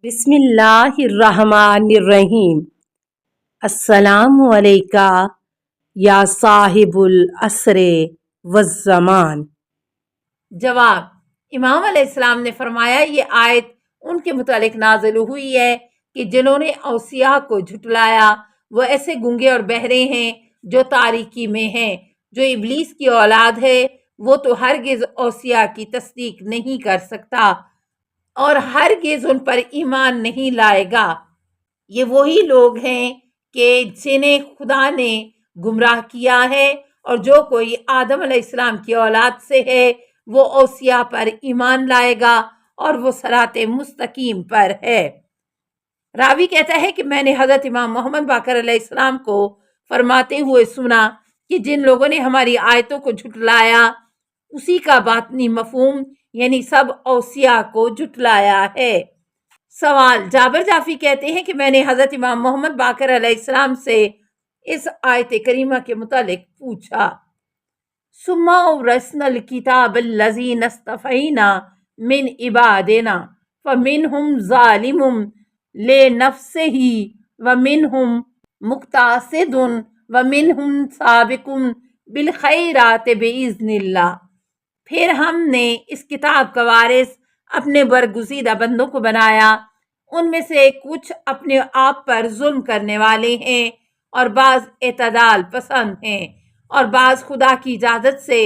بسم اللہ الرحمن الرحیم۔ السلام علیکہ یا صاحب العصر والزمان۔ جواب: امام علیہ السلام نے فرمایا یہ آیت ان کے متعلق نازل ہوئی ہے کہ جنہوں نے اوصیاء کو جھٹلایا وہ ایسے گنگے اور بہرے ہیں جو تاریکی میں ہیں۔ جو ابلیس کی اولاد ہے وہ تو ہرگز اوصیاء کی تصدیق نہیں کر سکتا اور ہرگز ان پر ایمان نہیں لائے گا۔ یہ وہی لوگ ہیں کہ جنہیں خدا نے گمراہ کیا ہے، اور جو کوئی آدم علیہ السلام کی اولاد سے ہے وہ اوصیاء پر ایمان لائے گا اور وہ صراط مستقیم پر ہے۔ راوی کہتا ہے کہ میں نے حضرت امام محمد باقر علیہ السلام کو فرماتے ہوئے سنا کہ جن لوگوں نے ہماری آیتوں کو جھٹلایا اسی کا باطنی مفہوم یعنی سب اوصیاء کو جھٹلایا ہے۔ سوال: جابر جعفری کہتے ہیں کہ میں نے حضرت امام محمد باقر علیہ السلام سے اس آیت کریمہ کے متعلق پوچھا۔ ثم اورثنا الکتاب الذین اصطفینا من عبادنا فمنہم ظالم لنفسہ ومنہم مقتصد ومنہم سابق بالخیرات باذن اللہ۔ پھر ہم نے اس کتاب کا وارث اپنے برگزیدہ بندوں کو بنایا، ان میں سے کچھ اپنے آپ پر ظلم کرنے والے ہیں اور بعض اعتدال پسند ہیں اور بعض خدا کی اجازت سے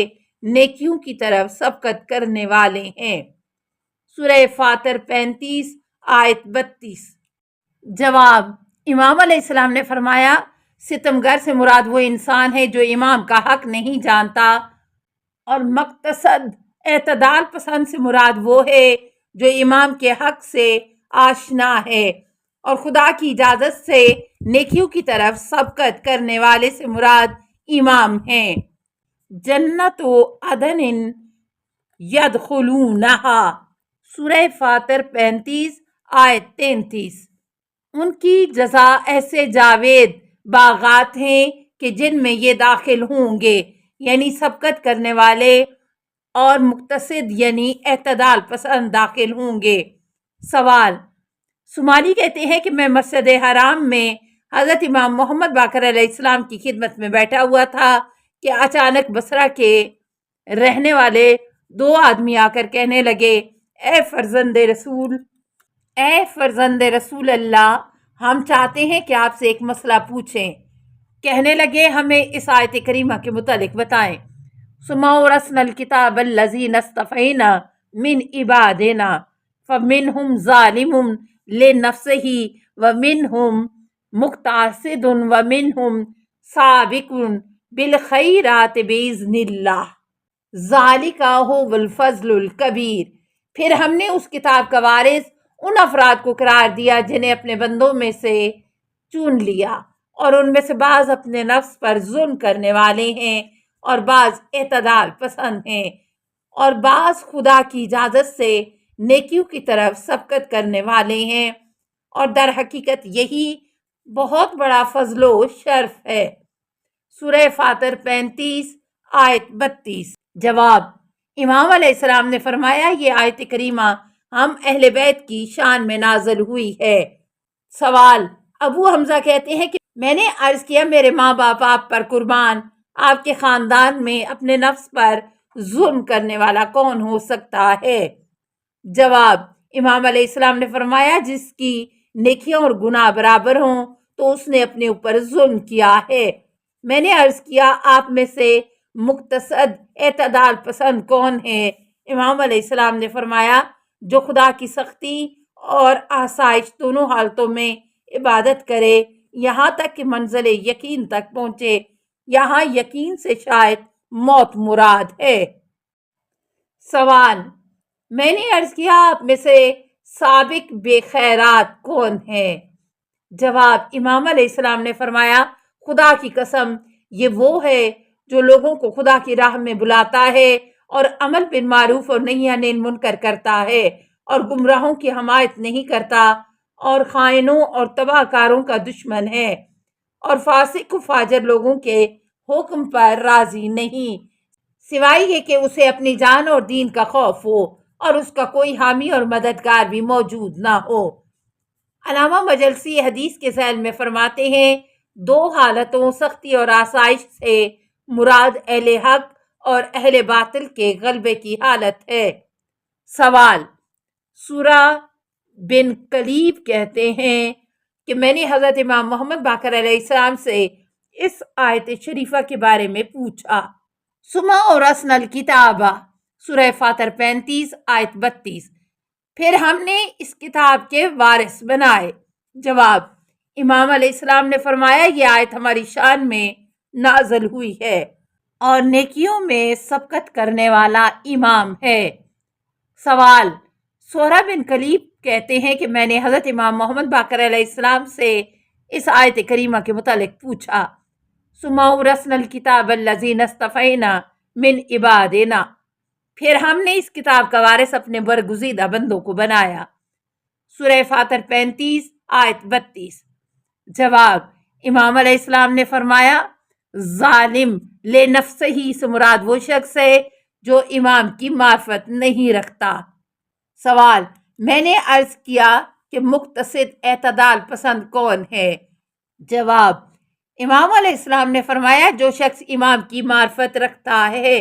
نیکیوں کی طرف سبقت کرنے والے ہیں۔ سورہ فاطر 35 آیت 32۔ جواب: امام علیہ السلام نے فرمایا ستمگر سے مراد وہ انسان ہے جو امام کا حق نہیں جانتا، اور مقتصد اعتدال پسند سے مراد وہ ہے جو امام کے حق سے آشنا ہے، اور خدا کی اجازت سے نیکیوں کی طرف سبقت کرنے والے سے مراد امام ہیں۔ جنت و عدن یدخلونہا، سورہ فاطر 35 آیت 33۔ ان کی جزا ایسے جاوید باغات ہیں کہ جن میں یہ داخل ہوں گے، یعنی سبقت کرنے والے، اور مقتصد یعنی اعتدال پسند داخل ہوں گے۔ سوال: سمالی کہتے ہیں کہ میں مسجد حرام میں حضرت امام محمد باقر علیہ السلام کی خدمت میں بیٹھا ہوا تھا کہ اچانک بصرہ کے رہنے والے دو آدمی آ کر کہنے لگے، اے فرزند رسول اللہ، ہم چاہتے ہیں کہ آپ سے ایک مسئلہ پوچھیں۔ کہنے لگے ہمیں اس آیت کریمہ کے متعلق بتائیں۔ ثم اورثنا الکتاب الذین اصطفینا من عبادنا فمنہم ظالم لنفسہ ومنہم مقتصد ومنہم سابق بالخیرات باذن اللہ، ذالک ھو الفضل الکبیر۔ پھر ہم نے اس کتاب کا وارث ان افراد کو قرار دیا جنہیں اپنے بندوں میں سے چن لیا، اور ان میں سے بعض اپنے نفس پر ظلم کرنے والے ہیں اور بعض اعتدال پسند ہیں اور بعض خدا کی اجازت سے نیکیوں کی طرف سبقت کرنے والے ہیں، اور در حقیقت یہی بہت بڑا فضل و شرف ہے۔ سورہ فاطر 35 آیت 32۔ جواب: امام علیہ السلام نے فرمایا یہ آیت کریمہ ہم اہل بیت کی شان میں نازل ہوئی ہے۔ سوال: ابو حمزہ کہتے ہیں کہ میں نے عرض کیا میرے ماں باپ آپ پر قربان، آپ کے خاندان میں اپنے نفس پر ظلم کرنے والا کون ہو سکتا ہے؟ جواب: امام علیہ السلام نے فرمایا جس کی نیکیاں اور گناہ برابر ہوں تو اس نے اپنے اوپر ظلم کیا ہے۔ میں نے عرض کیا آپ میں سے مقتصد اعتدال پسند کون ہے؟ امام علیہ السلام نے فرمایا جو خدا کی سختی اور آسائش دونوں حالتوں میں عبادت کرے یہاں تک کہ منزل یقین تک پہنچے، یہاں یقین سے شاید موت مراد ہے۔ سوال: میں نے عرض کیا آپ میں سے سابق بے خیرات کون ہے؟ جواب: امام علیہ السلام نے فرمایا خدا کی قسم یہ وہ ہے جو لوگوں کو خدا کی راہ میں بلاتا ہے اور امر بالمعروف اور نہی عن المنکر کرتا ہے اور گمراہوں کی حمایت نہیں کرتا اور خائنوں اور تباہ کاروں کا دشمن ہے اور فاسق و فاجر لوگوں کے حکم پر راضی نہیں، سوائے یہ کہ اسے اپنی جان اور دین کا خوف ہو اور اس کا کوئی حامی اور مددگار بھی موجود نہ ہو۔ علامہ مجلسی حدیث کے ذیل میں فرماتے ہیں، دو حالتوں سختی اور آسائش سے مراد اہل حق اور اہل باطل کے غلبے کی حالت ہے۔ سوال: سورہ بن کلیب کہتے ہیں کہ میں نے حضرت امام محمد باقر علیہ السلام سے اس آیت شریفہ کے بارے میں پوچھا۔ سما اور اسن الکتابہ، سورہ فاطر 35 آیت 32، پھر ہم نے اس کتاب کے وارث بنائے۔ جواب: امام علیہ السلام نے فرمایا یہ آیت ہماری شان میں نازل ہوئی ہے اور نیکیوں میں سبقت کرنے والا امام ہے۔ سوال: سورہ بن کلیب کہتے ہیں کہ میں نے حضرت امام محمد باقر علیہ السلام سے اس آیت کریمہ کے متعلق پوچھا۔ ثم اورثنا الکتاب الذین اصطفینا من عبادنا، پھر ہم نے اس کتاب کا وارث اپنے برگزیدہ بندوں کو بنایا۔ سورہ فاطر 35 آیت 32۔ جواب: امام علیہ السلام نے فرمایا ظالم لنفسہ سے مراد وہ شخص ہے جو امام کی معرفت نہیں رکھتا۔ سوال: میں نے عرض کیا کہ مقتصد اعتدال پسند کون ہے؟ جواب: امام علیہ السلام نے فرمایا جو شخص امام کی معرفت رکھتا ہے۔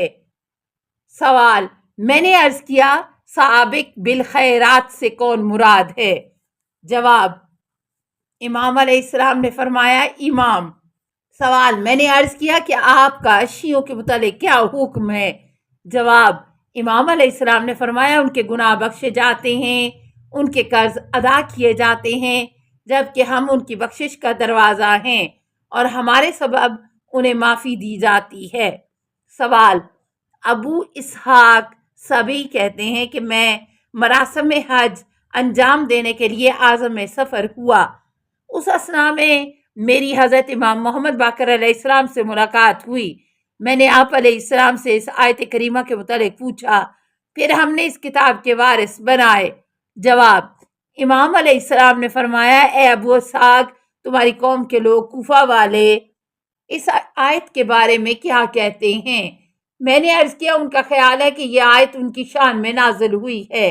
سوال: میں نے عرض کیا سابق بالخیرات سے کون مراد ہے؟ جواب: امام علیہ السلام نے فرمایا امام۔ سوال: میں نے عرض کیا کہ آپ کا شیعوں کے متعلق کیا حکم ہے؟ جواب: امام علیہ السلام نے فرمایا ان کے گناہ بخشے جاتے ہیں، ان کے قرض ادا کیے جاتے ہیں، جبکہ ہم ان کی بخشش کا دروازہ ہیں اور ہمارے سبب انہیں معافی دی جاتی ہے۔ سوال: ابو اسحاق سبی کہتے ہیں کہ میں مراسم حج انجام دینے کے لیے اعظم سفر ہوا، اس اثناء میں میری حضرت امام محمد باقر علیہ السلام سے ملاقات ہوئی۔ میں نے آپ علیہ السلام سے اس آیت کریمہ کے متعلق پوچھا، پھر ہم نے اس کتاب کے وارث بنائے۔ جواب: امام علیہ السلام نے فرمایا اے ابو اسحاق، تمہاری قوم کے لوگ کوفہ والے اس آیت کے بارے میں کیا کہتے ہیں؟ میں نے عرض کیا ان کا خیال ہے کہ یہ آیت ان کی شان میں نازل ہوئی ہے۔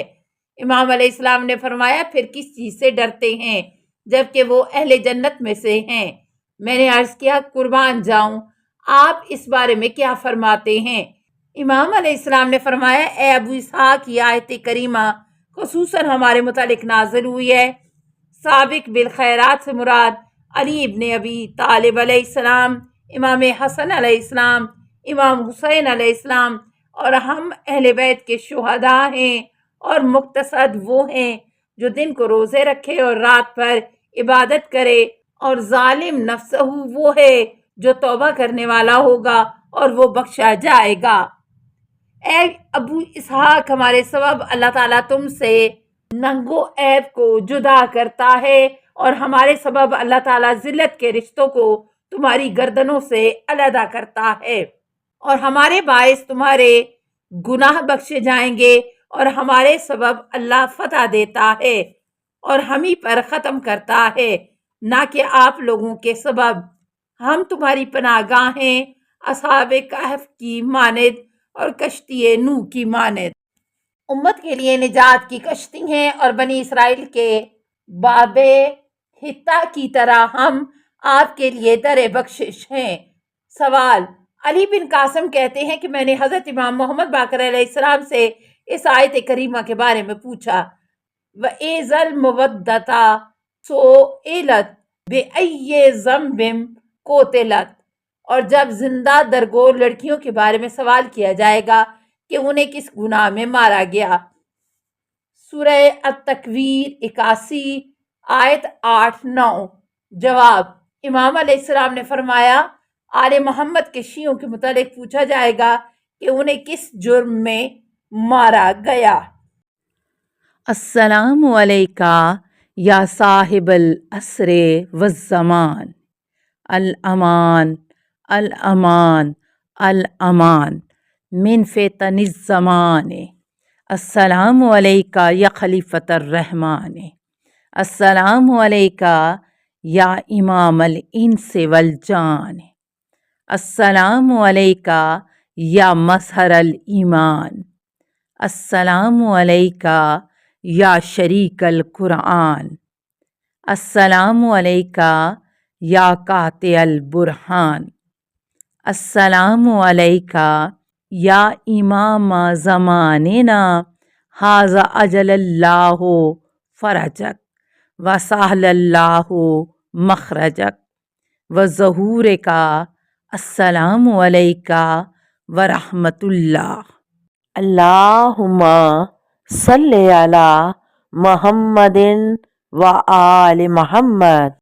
امام علیہ السلام نے فرمایا پھر کس چیز سے ڈرتے ہیں جبکہ وہ اہل جنت میں سے ہیں؟ میں نے عرض کیا قربان جاؤں، آپ اس بارے میں کیا فرماتے ہیں؟ امام علیہ السلام نے فرمایا اے ابو اسحاق، یہ آیت کریمہ خصوصاً ہمارے متعلق نازل ہوئی ہے۔ سابق بالخیرات سے مراد علی ابن ابی طالب علیہ السلام، امام حسن علیہ السلام، امام حسین علیہ السلام اور ہم اہل بیت کے شہداء ہیں، اور مقتصد وہ ہیں جو دن کو روزے رکھے اور رات پر عبادت کرے، اور ظالم نفسہ وہ ہے جو توبہ کرنے والا ہوگا اور وہ بخشا جائے گا۔ اے ابو اسحاق، ہمارے سبب اللہ تعالیٰ تم سے ننگو عیب کو جدا کرتا ہے اور ہمارے سبب اللہ تعالیٰ ذلت کے رشتوں کو تمہاری گردنوں سے علیحدہ کرتا ہے، اور ہمارے باعث تمہارے گناہ بخشے جائیں گے، اور ہمارے سبب اللہ فتح دیتا ہے اور ہم ہی پر ختم کرتا ہے، نہ کہ آپ لوگوں کے سبب۔ ہم تمہاری پناہ گاہ ہیں، اصحاب کہف کی مانند اور کشتی نوح کی مانند۔ امت کے لیے نجات کی کشتی ہیں اور بنی اسرائیل کے باب حتہ کی طرح ہم آپ کے لیے در بخشش ہیں۔ سوال: علی بن قاسم کہتے ہیں کہ میں نے حضرت امام محمد باقر علیہ السلام سے اس آیت کریمہ کے بارے میں پوچھا۔ وَإِذَا الْمُوَدَّةُ سُئِلَتْ بِأَيِّ ذَنبٍ قُتِلَتْ، اور جب زندہ درگور لڑکیوں کے بارے میں سوال کیا جائے گا کہ انہیں کس گناہ میں مارا گیا۔ سورہ التکویر 81 آیت 8-9۔ جواب: امام علیہ السلام نے فرمایا آل محمد کے شیعوں کے متعلق پوچھا جائے گا کہ انہیں کس جرم میں مارا گیا۔ السلام علیکہ یا صاحب العصر والزمان، الامان الامان الامان من فتن الزمان۔ السلام علیکہ یا خلیفۃ الرحمن، السلام علیکہ یا امام الانس والجان، السلام علیکہ یا مظہر الایمان، السلام علیکہ یا شریک القرآن، السلام علیکا یا قاطع البرہان، السلام علیکا یا امام زماننا، ھذا اجل اللہ فرجک وسہل اللہ مخرجک وظہور کا، السلام علیکا ورحمۃ اللہ۔ اللہم صلی علی محمد و آل محمد۔